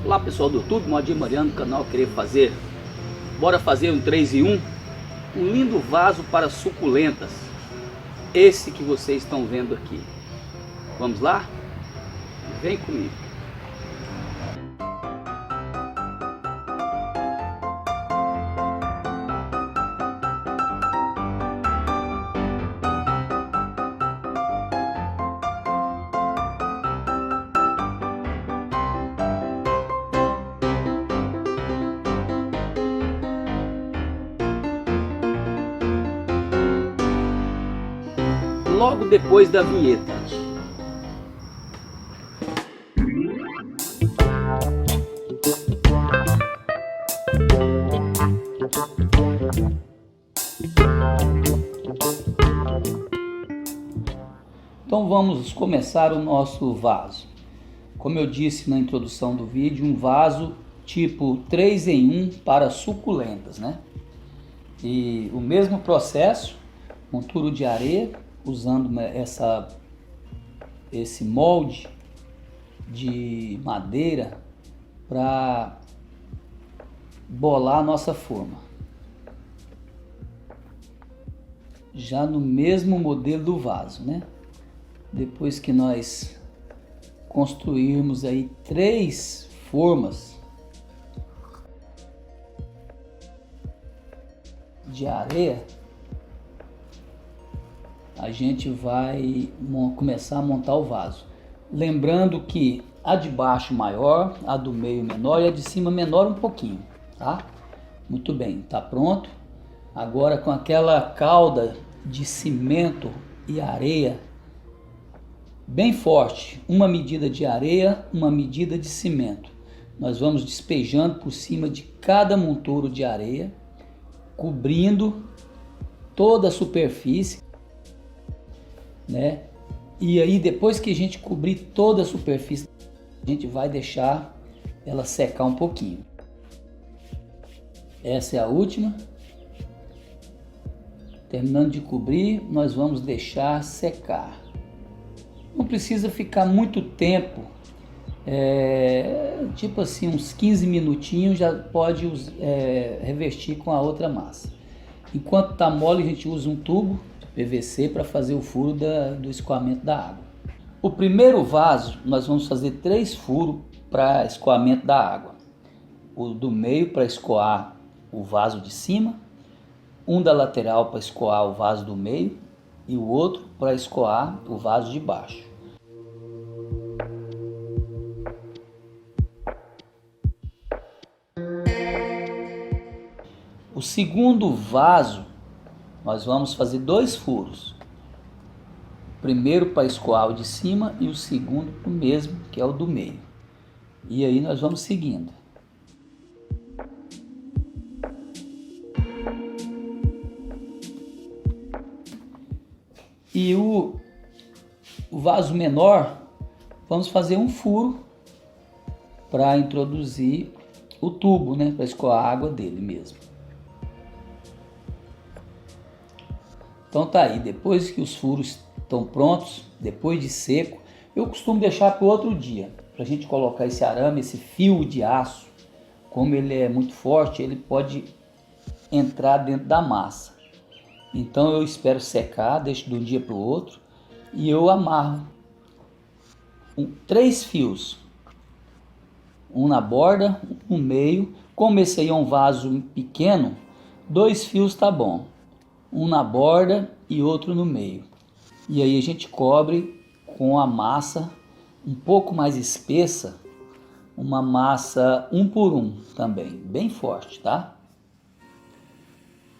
Olá pessoal do YouTube, Modir Mariano, canal Querer Fazer. Bora fazer um 3 em 1, um lindo vaso para suculentas. Esse que vocês estão vendo aqui. Vamos lá? Vem comigo. Logo depois da vinheta. Então vamos começar o nosso vaso. Como eu disse na introdução do vídeo, um vaso tipo 3 em 1 para suculentas, né? E o mesmo processo, monturo de areia, usando esse molde de madeira para bolar a nossa forma. Já no mesmo modelo do vaso, né? Depois que nós construirmos aí 3 formas de areia, a gente vai começar a montar o vaso. Lembrando que a de baixo maior, a do meio menor e a de cima menor um pouquinho, tá? Muito bem, tá pronto. Agora com aquela calda de cimento e areia bem forte, uma medida de areia, uma medida de cimento. Nós vamos despejando por cima de cada monturo de areia, cobrindo toda a superfície, né? E aí depois que a gente cobrir toda a superfície, a gente vai deixar ela secar um pouquinho. Essa é a última. Terminando de cobrir, nós vamos deixar secar. Não precisa ficar muito tempo, tipo assim uns 15 minutinhos já pode revestir com a outra massa. Enquanto está mole, a gente usa um tubo PVC para fazer o furo do escoamento da água. O primeiro vaso nós vamos fazer 3 furos para escoamento da água. O do meio para escoar o vaso de cima, um da lateral para escoar o vaso do meio e o outro para escoar o vaso de baixo. O segundo vaso nós vamos fazer 2 furos. O primeiro para escoar o de cima e o segundo o mesmo, que é o do meio. E aí nós vamos seguindo. E o vaso menor, vamos fazer um furo para introduzir o tubo, né, para escoar a água dele mesmo. Então tá aí, depois que os furos estão prontos, depois de seco, eu costumo deixar para o outro dia, para a gente colocar esse arame, esse fio de aço. Como ele é muito forte, ele pode entrar dentro da massa. Então eu espero secar, deixo de um dia para o outro e eu amarro 3 fios, um na borda, um no meio. Como esse aí é um vaso pequeno, 2 fios tá bom, um na borda e outro no meio. E aí a gente cobre com a massa um pouco mais espessa, uma massa 1 por 1 também, bem forte, tá?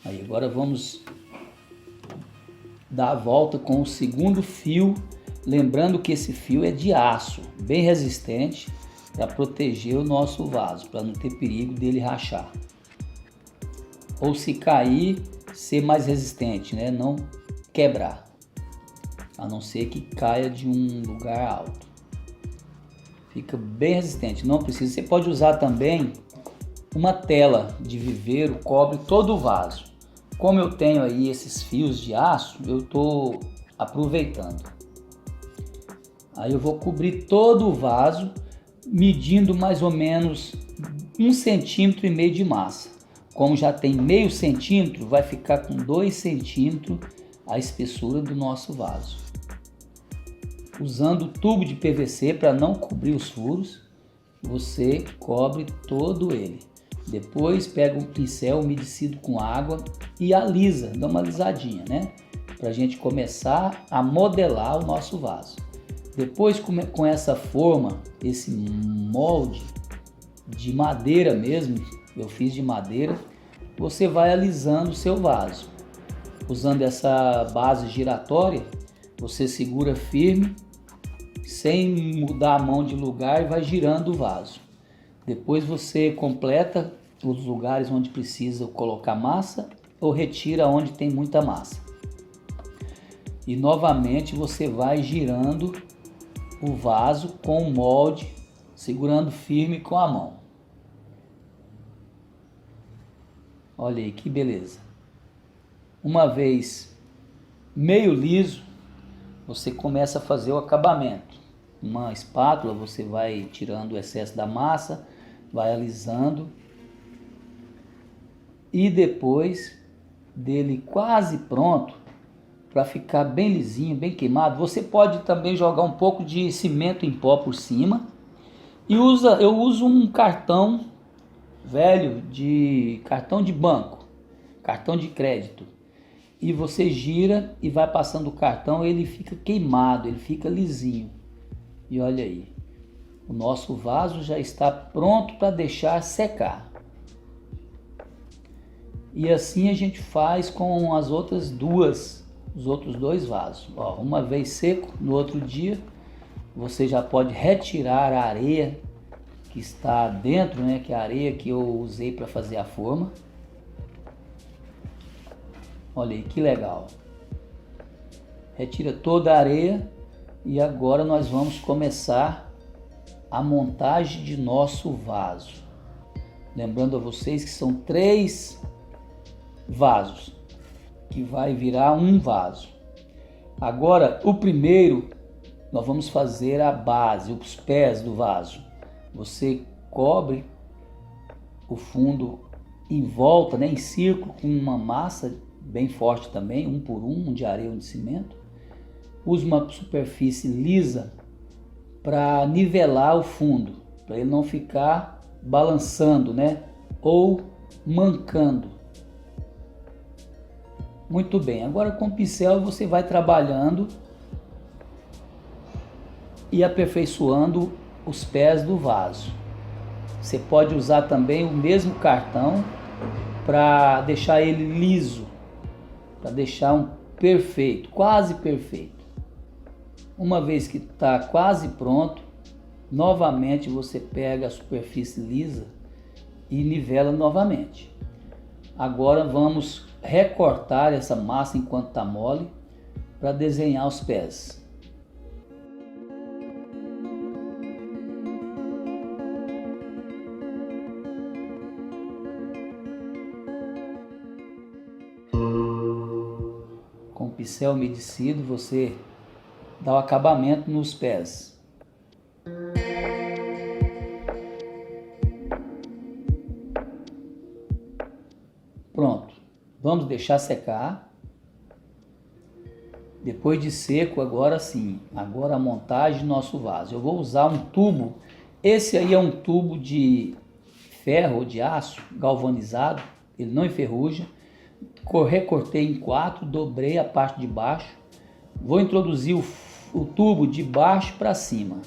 Aí agora vamos dar a volta com o segundo fio, lembrando que esse fio é de aço, bem resistente, para proteger o nosso vaso, para não ter perigo dele rachar. Ou se cair, ser mais resistente, né? Não quebrar, a não ser que caia de um lugar alto. Fica bem resistente, não precisa. Você pode usar também uma tela de viveiro, cobre todo o vaso. Como eu tenho aí esses fios de aço, eu estou aproveitando. Aí eu vou cobrir todo o vaso medindo mais ou menos 1,5 cm de massa. Como já tem meio centímetro, vai ficar com 2 centímetros a espessura do nosso vaso. Usando o tubo de PVC para não cobrir os furos, você cobre todo ele. Depois pega um pincel umedecido com água e alisa, dá uma alisadinha, né? Para a gente começar a modelar o nosso vaso. Depois, com essa forma, esse molde de madeira mesmo, eu fiz de madeira, você vai alisando o seu vaso. Usando essa base giratória, você segura firme, sem mudar a mão de lugar, e vai girando o vaso. Depois você completa os lugares onde precisa colocar massa ou retira onde tem muita massa. E novamente você vai girando o vaso com o molde, segurando firme com a mão. Olha aí que beleza. Uma vez meio liso, você começa a fazer o acabamento. Uma espátula, você vai tirando o excesso da massa, vai alisando. E depois dele quase pronto, para ficar bem lisinho, bem queimado, você pode também jogar um pouco de cimento em pó por cima. E eu uso um cartão velho, de cartão de banco, cartão de crédito. E você gira e vai passando o cartão, ele fica queimado, ele fica lisinho. E olha aí, o nosso vaso já está pronto para deixar secar. E assim a gente faz com os outros dois vasos. Ó, uma vez seco, no outro dia você já pode retirar a areia que está dentro, né, que é a areia que eu usei para fazer a forma. Olha aí que legal. Retira toda a areia e agora nós vamos começar a montagem de nosso vaso. Lembrando a vocês que são 3 vasos, que vai virar um vaso. Agora, o primeiro, nós vamos fazer a base, os pés do vaso. Você cobre o fundo em volta, né, em círculo, com uma massa bem forte também, um por um de areia ou de cimento. Use uma superfície lisa para nivelar o fundo, para ele não ficar balançando, né, ou mancando. Muito bem, agora com o pincel você vai trabalhando e aperfeiçoando os pés do vaso. Você pode usar também o mesmo cartão para deixar ele liso, para deixar um perfeito, quase perfeito. Uma vez que está quase pronto, novamente você pega a superfície lisa e nivela novamente. Agora vamos recortar essa massa enquanto está mole para desenhar os pés. Com o pincel umedecido você dá o acabamento nos pés. Pronto. Vamos deixar secar. Depois de seco, agora sim, agora a montagem do nosso vaso. Eu vou usar um tubo, esse aí é um tubo de ferro ou de aço galvanizado, ele não enferruja. Recortei em 4, dobrei a parte de baixo. Vou introduzir o tubo de baixo para cima.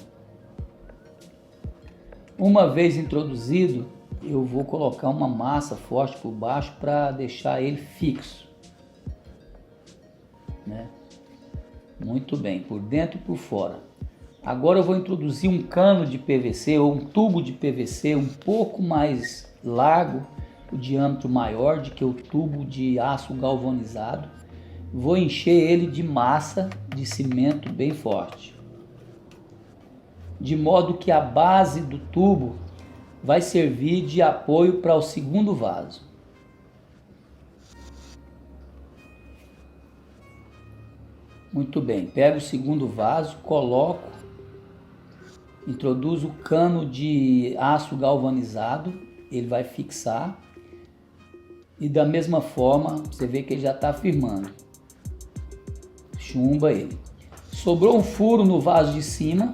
Uma vez introduzido, eu vou colocar uma massa forte por baixo para deixar ele fixo, né? Muito bem, por dentro e por fora. Agora eu vou introduzir um cano de PVC ou um tubo de PVC um pouco mais largo, o diâmetro maior do que o tubo de aço galvanizado. Vou encher ele de massa de cimento bem forte, de modo que a base do tubo vai servir de apoio para o segundo vaso. Muito bem, pego o segundo vaso, coloco Introduz o cano de aço galvanizado, ele vai fixar. E da mesma forma, você vê que ele já está firmando. Chumba ele. Sobrou um furo no vaso de cima.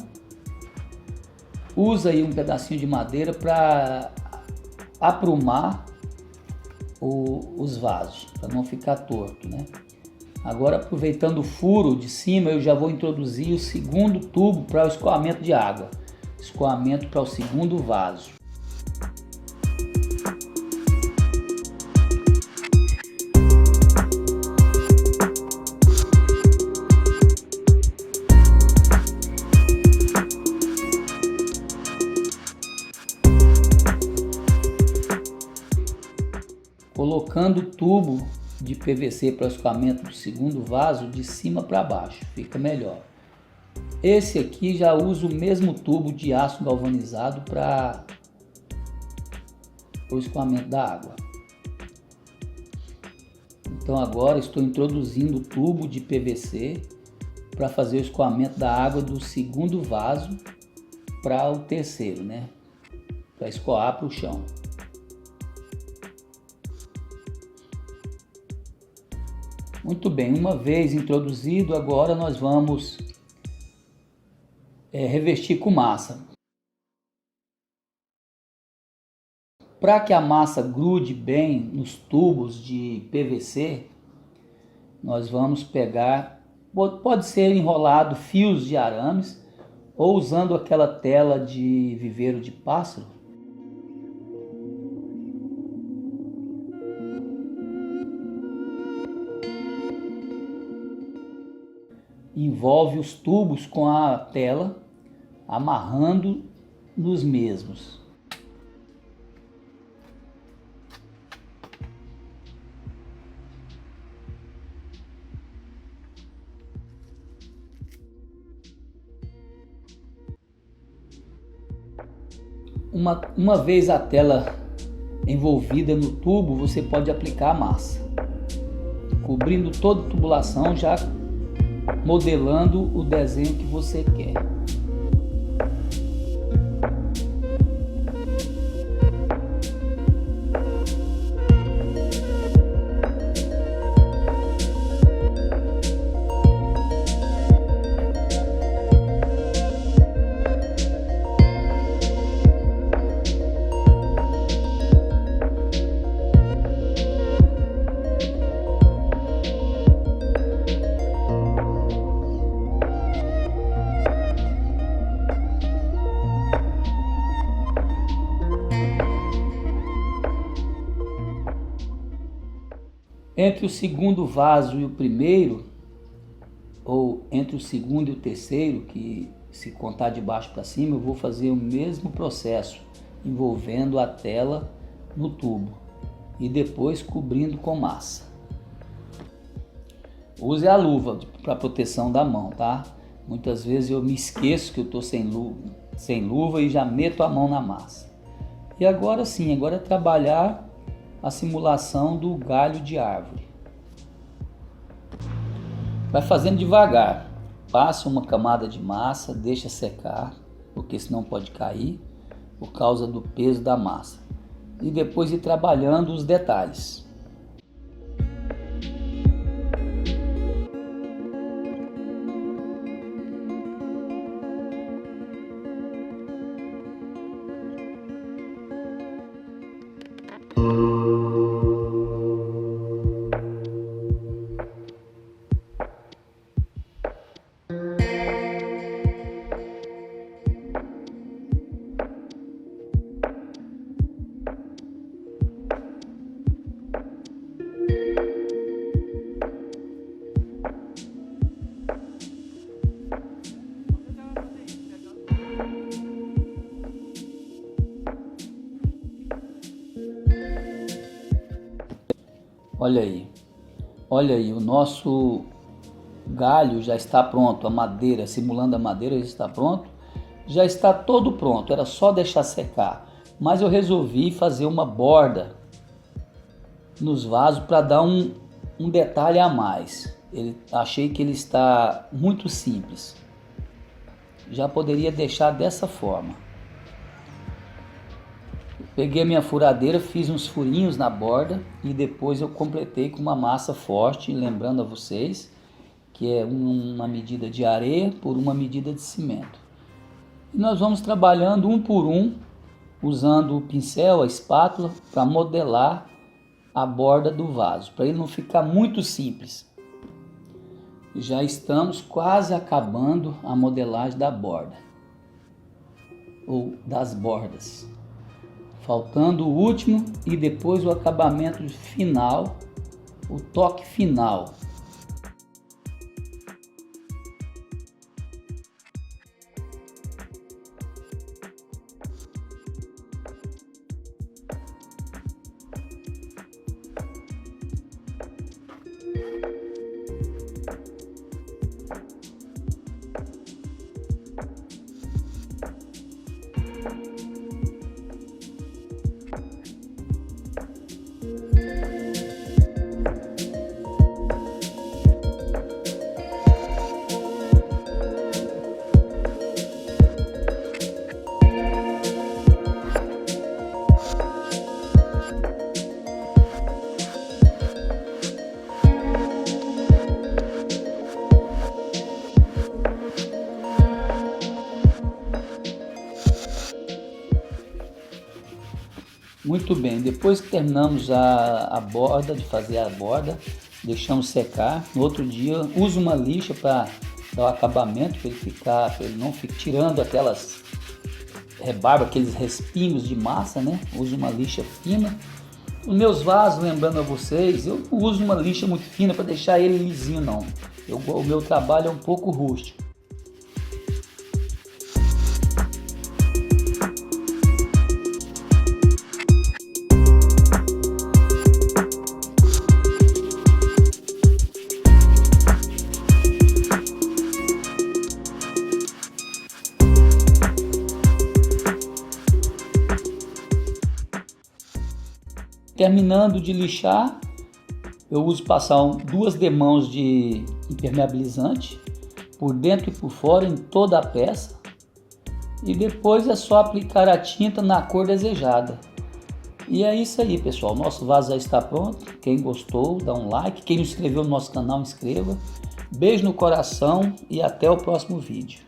Usa aí um pedacinho de madeira para aprumar os vasos, para não ficar torto, né? Agora, aproveitando o furo de cima, eu já vou introduzir o segundo tubo para o escoamento de água. Escoamento para o segundo vaso. Colocando o tubo de PVC para o escoamento do segundo vaso de cima para baixo, fica melhor. Esse aqui já usa o mesmo tubo de aço galvanizado para o escoamento da água. Então agora estou introduzindo o tubo de PVC para fazer o escoamento da água do segundo vaso para o terceiro, né? Para escoar para o chão. Muito bem, uma vez introduzido, agora nós vamos revestir com massa. Para que a massa grude bem nos tubos de PVC, nós vamos pegar, pode ser enrolado fios de arames ou usando aquela tela de viveiro de pássaro. Envolve os tubos com a tela, amarrando nos mesmos. Uma vez a tela envolvida no tubo, você pode aplicar a massa, cobrindo toda a tubulação, já modelando o desenho que você quer. Entre o segundo vaso e o primeiro, ou entre o segundo e o terceiro, que se contar de baixo para cima, eu vou fazer o mesmo processo, envolvendo a tela no tubo e depois cobrindo com massa. Use a luva para proteção da mão, tá? Muitas vezes eu me esqueço que eu estou sem luva e já meto a mão na massa. E agora sim, agora é trabalhar a simulação do galho de árvore. Vai fazendo devagar, passa uma camada de massa, deixa secar, porque senão pode cair por causa do peso da massa. E depois ir trabalhando os detalhes. Olha aí, o nosso galho já está pronto, a madeira, simulando a madeira, já está pronto. Já está todo pronto, era só deixar secar. Mas eu resolvi fazer uma borda nos vasos para dar um detalhe a mais. Achei que ele está muito simples. já poderia deixar dessa forma. Peguei a minha furadeira, fiz uns furinhos na borda e depois eu completei com uma massa forte, lembrando a vocês que é uma medida de areia por uma medida de cimento. E nós vamos trabalhando um por um, usando o pincel, a espátula, para modelar a borda do vaso, para ele não ficar muito simples. Já estamos quase acabando a modelagem da borda, ou das bordas. Faltando o último e depois o acabamento final, o toque final. Muito bem, depois que terminamos a borda, de fazer a borda, deixamos secar. No outro dia, uso uma lixa para dar o acabamento, para ele não ficar tirando aquelas rebarbas, aqueles respingos de massa, né? Uso uma lixa fina. Os meus vasos, lembrando a vocês, eu não uso uma lixa muito fina para deixar ele lisinho, não. O meu trabalho é um pouco rústico. Terminando de lixar, eu uso passar duas demãos de impermeabilizante por dentro e por fora em toda a peça, e depois é só aplicar a tinta na cor desejada. E é isso aí, pessoal, nosso vaso já está pronto. Quem gostou, dá um like, quem não inscreveu no nosso canal, inscreva. Beijo no coração e até o próximo vídeo.